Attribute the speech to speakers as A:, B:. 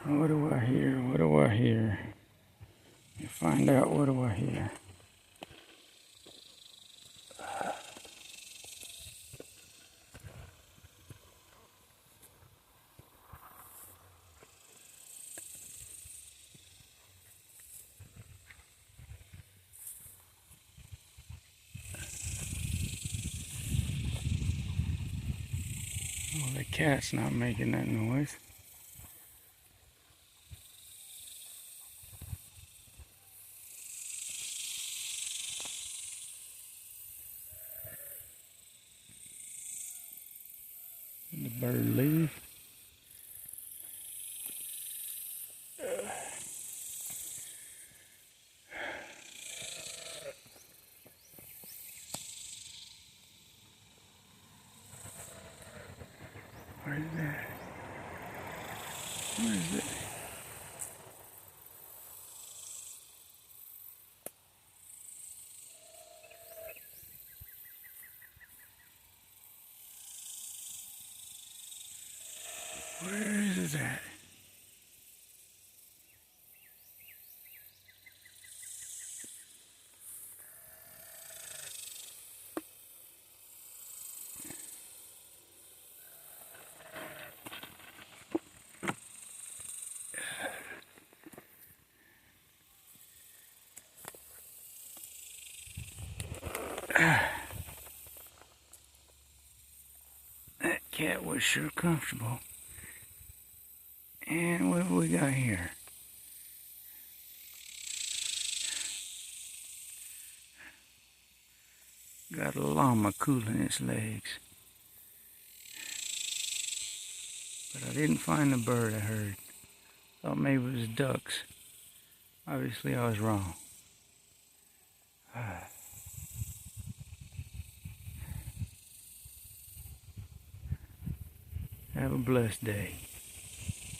A: What do I hear? What do I hear? Let me find out, what do I hear? Oh, the cat's not making that noise. Did the bird leave? Where's that? Where is it? Where is it at? That cat was sure comfortable. And what have we got here? Got a llama cooling its legs. But I didn't find the bird I heard. Thought maybe it was ducks. Obviously I was wrong. Have a blessed day.